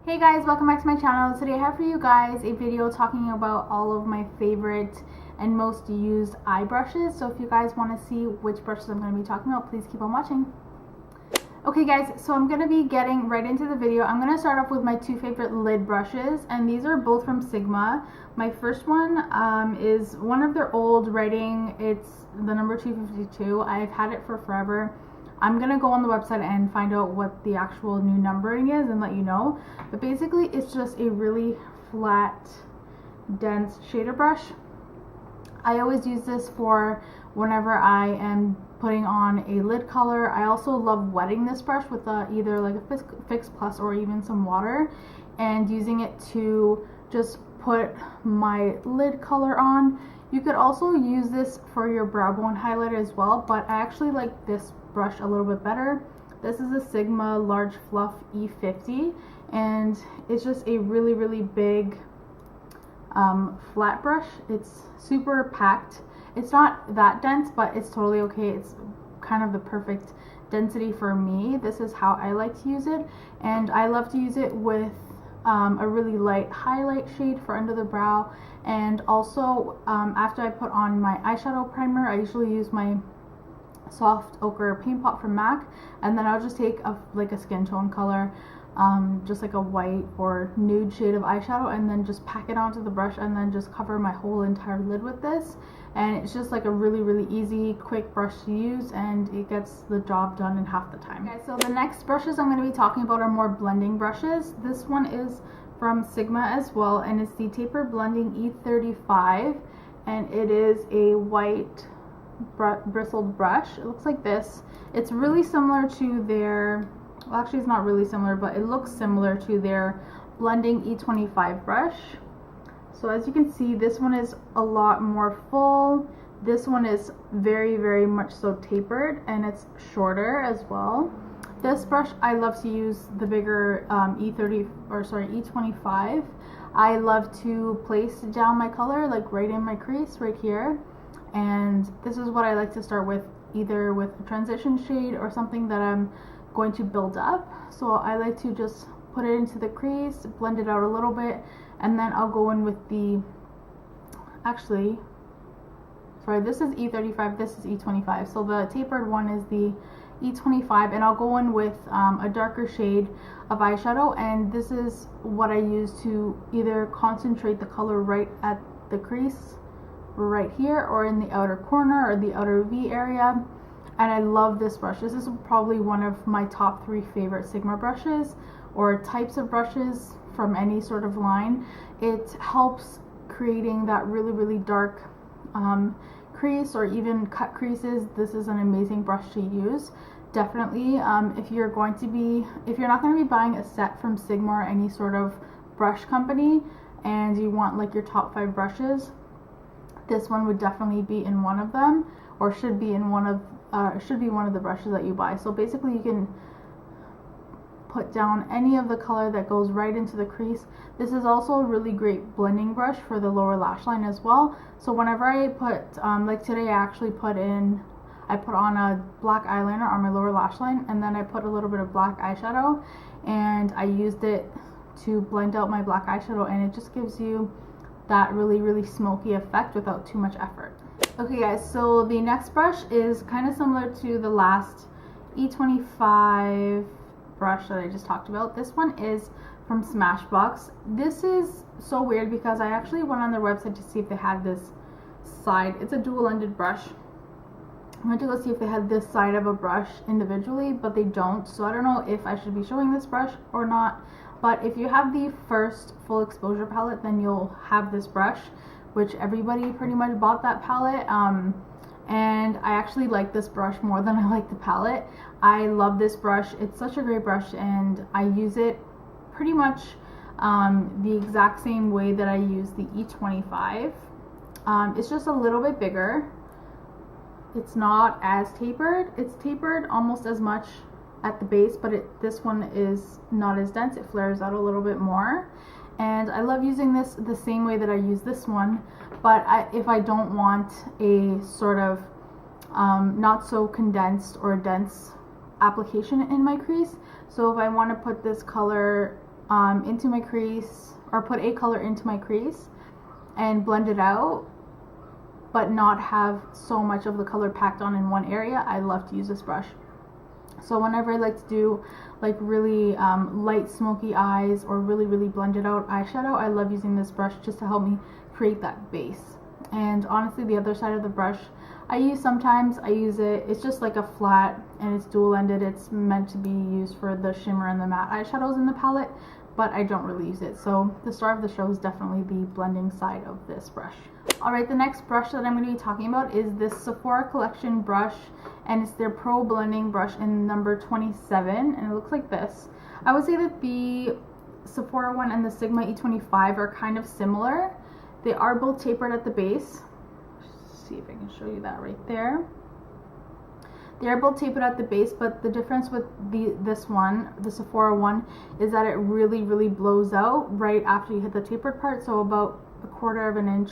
Hey guys, welcome back to my channel. Today I have for you guys a video talking about all of my favorite and most used eye brushes. So if you guys want to see which brushes I'm going to be talking about, please keep on watching. Okay guys, so I'm going to be getting right into the video. I'm going to start off with my two favorite lid brushes, and these are both from Sigma. My first one is one of their old writing. It's the number 252. I've had it for forever. I'm gonna go on the website and find out what the actual new numbering is and let you know. But basically it's just a really flat, dense shader brush. I always use this for whenever I am putting on a lid color. I also love wetting this brush with either like a Fix Plus or even some water, and using it to just put my lid color on. You could also use this for your brow bone highlighter as well, but I actually like this brush a little bit better. This is a Sigma Large Fluff E50, and it's just a really big flat brush. It's super packed. It's not that dense, but it's totally okay. It's kind of the perfect density for me. This is how I like to use it, and I love to use it with a really light highlight shade for under the brow. And also after I put on my eyeshadow primer, I usually use my soft ochre paint pot from MAC, and then I'll just take a skin tone color, just like a white or nude shade of eyeshadow, and then just pack it onto the brush and then just cover my whole entire lid with this. And it's just like a really easy, quick brush to use, and it gets the job done in half the time. Okay, so the next brushes I'm going to be talking about are more blending brushes. This one is from Sigma as well, and it's the Taper Blending E35, and it is a white bristled brush. It looks like this. It's really similar to their, well actually it's not really similar, but it looks similar to their Blending E25 brush. So as you can see, this one is a lot more full. This one is very much so tapered, and it's shorter as well. This brush, I love to use the bigger E25. I love to place down my color like right in my crease right here. And this is what I like to start with, either with a transition shade or something that I'm going to build up. So I like to just put it into the crease, blend it out a little bit, and then I'll go in with the, actually, sorry, this is E35, this is E25. So the tapered one is the E25, and I'll go in with a darker shade of eyeshadow, and this is what I use to either concentrate the color right at the crease right here, or in the outer corner or the outer V area. And I love this brush. This is probably one of my top 3 favorite Sigma brushes, or types of brushes from any sort of line. It helps creating that really dark crease, or even cut creases. This is an amazing brush to use. Definitely, if you're not going to be buying a set from Sigma or any sort of brush company, and you want like your top 5 brushes, this one would definitely be in one of them, or should be one of the brushes that you buy. So basically you can put down any of the color that goes right into the crease. This is also a really great blending brush for the lower lash line as well. So whenever I put, like today I actually put on a black eyeliner on my lower lash line, and then I put a little bit of black eyeshadow, and I used it to blend out my black eyeshadow, and it just gives you that really smoky effect without too much effort. Okay guys, so the next brush is kind of similar to the last E25 brush that I just talked about. This one is from Smashbox. This is so weird because I actually went on their website to see if they had this side. It's a dual-ended brush. I went to go see if they had this side of a brush individually, but they don't. So I don't know if I should be showing this brush or not. But if you have the first full exposure palette, then you'll have this brush, which everybody pretty much bought that palette. And I actually like this brush more than I like the palette. I love this brush. It's such a great brush, and I use it pretty much the exact same way that I use the E25. It's just a little bit bigger. It's not as tapered. It's tapered almost as much at the base, but this one is not as dense. It flares out a little bit more, and I love using this the same way that I use this one. But if I don't want a sort of not so condensed or dense application in my crease, so if I want to put this color into my crease, or put a color into my crease and blend it out, but not have so much of the color packed on in one area, I love to use this brush. So whenever I like to do like really light smoky eyes or really blended out eyeshadow, I love using this brush just to help me create that base. And honestly, the other side of the brush sometimes I use it, it's just like a flat and it's dual ended. It's meant to be used for the shimmer and the matte eyeshadows in the palette, but I don't really use it. So the star of the show is definitely the blending side of this brush. Alright, the next brush that I'm going to be talking about is this Sephora collection brush, and it's their Pro Blending brush in number 27, and it looks like this. I would say that the Sephora one and the Sigma E25 are kind of similar. They are both tapered at the base. Let's see if I can show you that right there. They are both tapered at the base, but the difference with this one, the Sephora one, is that it really blows out right after you hit the tapered part. So about 1/4 of an inch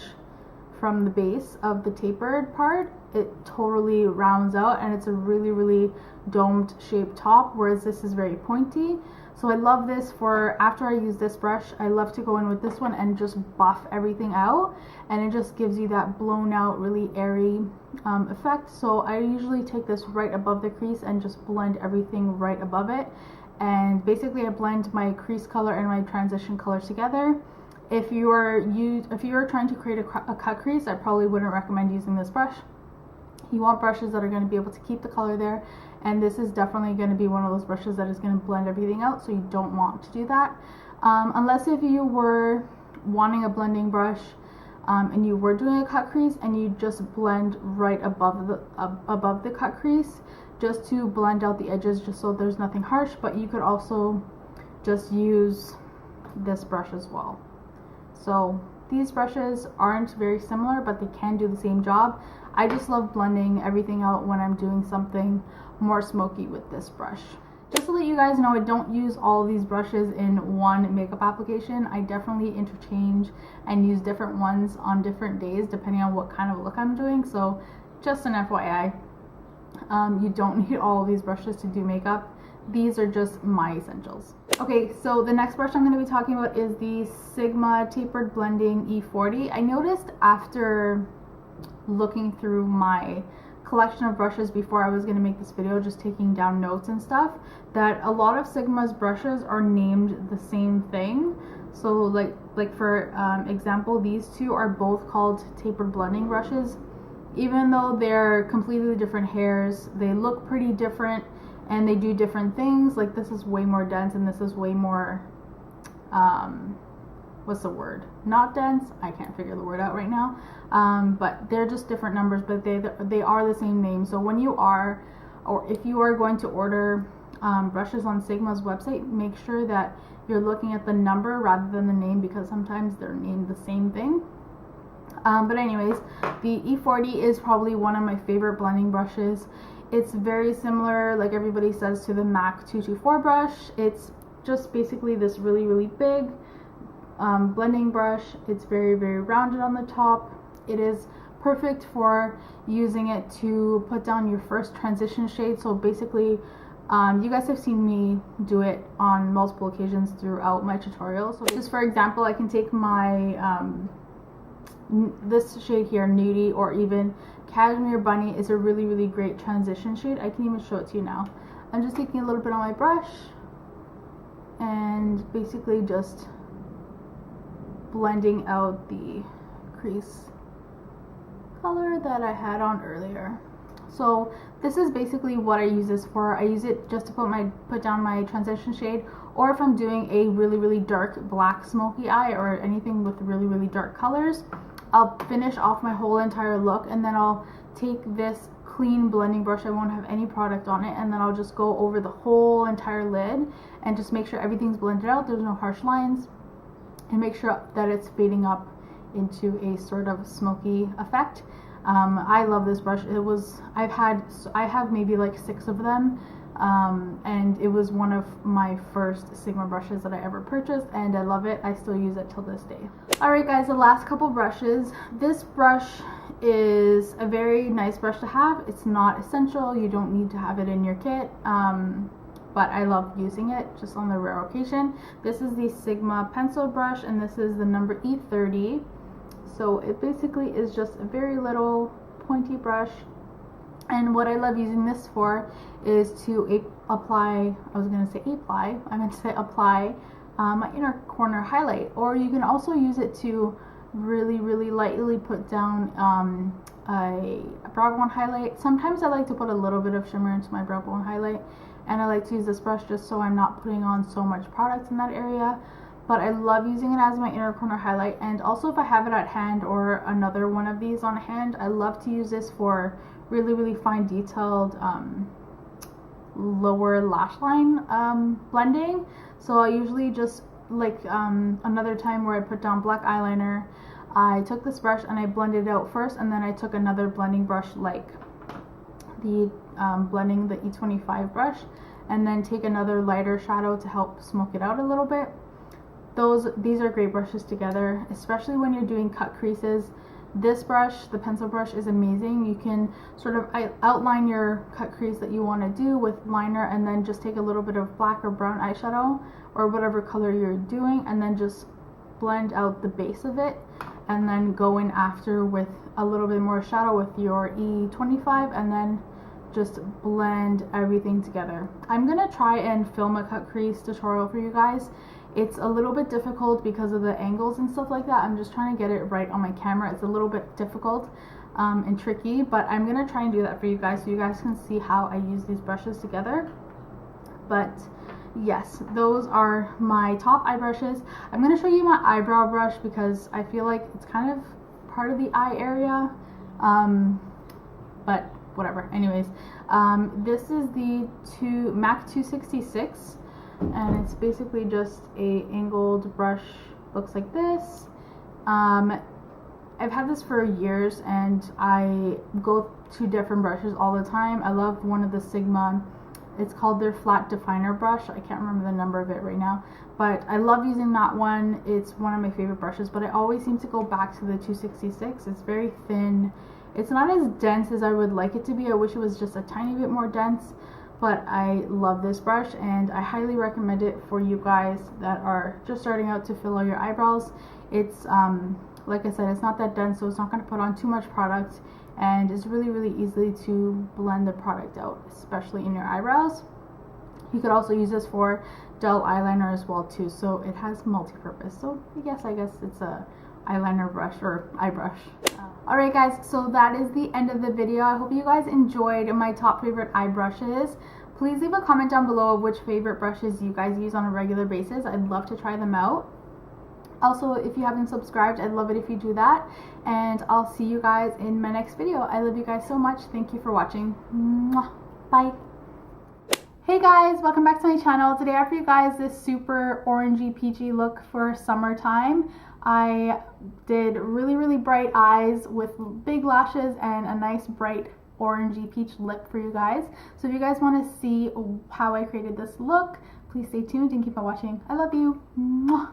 from the base of the tapered part, it totally rounds out, and it's a really domed shaped top, whereas this is very pointy. So I love this for after I use this brush. I love to go in with this one and just buff everything out, and it just gives you that blown out, really airy effect. So I usually take this right above the crease and just blend everything right above it, and basically I blend my crease color and my transition colors together. If you are trying to create a cut crease, I probably wouldn't recommend using this brush. You want brushes that are going to be able to keep the color there, and this is definitely going to be one of those brushes that is going to blend everything out, so you don't want to do that. Unless if you were wanting a blending brush and you were doing a cut crease and you just blend right above the cut crease just to blend out the edges, just so there's nothing harsh, but you could also just use this brush as well. So these brushes aren't very similar, but they can do the same job. I just love blending everything out when I'm doing something more smoky with this brush. Just to let you guys know, I don't use all of these brushes in one makeup application. I definitely interchange and use different ones on different days depending on what kind of look I'm doing. So just an FYI, you don't need all of these brushes to do makeup. These are just my essentials. Okay, so the next brush I'm going to be talking about is the Sigma Tapered Blending E40. I noticed after looking through my collection of brushes before I was going to make this video, just taking down notes and stuff, that a lot of Sigma's brushes are named the same thing. So like for example, these two are both called tapered blending brushes. Even though they're completely different hairs, they look pretty different and they do different things. Like this is way more dense and this is way more what's the word? Not dense. I can't figure the word out right now. But they're just different numbers, but they are the same name. So when you are, or if you are going to order brushes on Sigma's website, make sure that you're looking at the number rather than the name, because sometimes they're named the same thing. But anyways, the E40 is probably one of my favorite blending brushes. It's very similar, like everybody says, to the MAC 224 brush. It's just basically this really big blending brush. It's very rounded on the top. It is perfect for using it to put down your first transition shade. So basically, you guys have seen me do it on multiple occasions throughout my tutorial. So just for example, I can take my this shade here, Nudie, or even Cashmere Bunny is a really great transition shade. I can even show it to you now. I'm just taking a little bit on my brush and basically just blending out the crease color that I had on earlier. So this is basically what I use this for. I use it just to put down my transition shade, or if I'm doing a really dark black smoky eye or anything with really dark colors, I'll finish off my whole entire look and then I'll take this clean blending brush, I won't have any product on it, and then I'll just go over the whole entire lid and just make sure everything's blended out, there's no harsh lines, and make sure that it's fading up into a sort of smoky effect. I love this brush. I have maybe like 6 of them, and it was one of my first Sigma brushes that I ever purchased, and I love it. I still use it till this day. Alright guys, the last couple brushes. This brush is a very nice brush to have. It's not essential, you don't need to have it in your kit, but I love using it just on the rare occasion. This is the Sigma pencil brush, and this is the number E30. So it basically is just a very little pointy brush. And what I love using this for is to apply, I was going to say apply, I meant to say apply my inner corner highlight. Or you can also use it to really lightly put down a brow bone highlight. Sometimes I like to put a little bit of shimmer into my brow bone highlight, and I like to use this brush just so I'm not putting on so much product in that area. But I love using it as my inner corner highlight, and also if I have it at hand or another one of these on hand, I love to use this for really fine detailed lower lash line blending. So I usually just, like another time where I put down black eyeliner, I took this brush and I blended it out first, and then I took another blending brush like the blending the E25 brush, and then take another lighter shadow to help smoke it out a little bit. These are great brushes together, especially when you're doing cut creases. This brush, the pencil brush, is amazing. You can sort of outline your cut crease that you want to do with liner, and then just take a little bit of black or brown eyeshadow or whatever color you're doing, and then just blend out the base of it, and then go in after with a little bit more shadow with your E25, and then just blend everything together. I'm gonna try and film a cut crease tutorial for you guys. It's a little bit difficult because of the angles and stuff like that. I'm just trying to get it right on my camera. It's a little bit difficult and tricky, but I'm gonna try and do that for you guys so you guys can see how I use these brushes together. But yes, those are my top eye brushes. I'm gonna show you my eyebrow brush because I feel like it's kind of part of the eye area, but whatever. Anyways, this is the MAC 266. And it's basically just a angled brush, looks like this. I've had this for years and I go to different brushes all the time. I love one of the Sigma, it's called their flat definer brush. I can't remember the number of it right now, but I love using that one. It's one of my favorite brushes, but I always seem to go back to the 266. It's very thin. It's not as dense as I would like it to be. I wish it was just a tiny bit more dense. But I love this brush, and I highly recommend it for you guys that are just starting out to fill out your eyebrows. It's like I said, it's not that dense, so it's not going to put on too much product, and it's really easy to blend the product out, especially in your eyebrows. You could also use this for dull eyeliner as well too, so it has multi-purpose. So yes, I guess it's a eyeliner brush or eye brush. Alright guys, so that is the end of the video. I hope you guys enjoyed my top favorite eye brushes. Please leave a comment down below of which favorite brushes you guys use on a regular basis. I'd love to try them out. Also, if you haven't subscribed, I'd love it if you do that. And I'll see you guys in my next video. I love you guys so much. Thank you for watching. Mwah. Bye. Hey guys, welcome back to my channel. Today I have for you guys this super orangey peachy look for summertime. I did really bright eyes with big lashes and a nice bright orangey peach lip for you guys. So if you guys want to see how I created this look, please stay tuned and keep on watching. I love you. Mwah.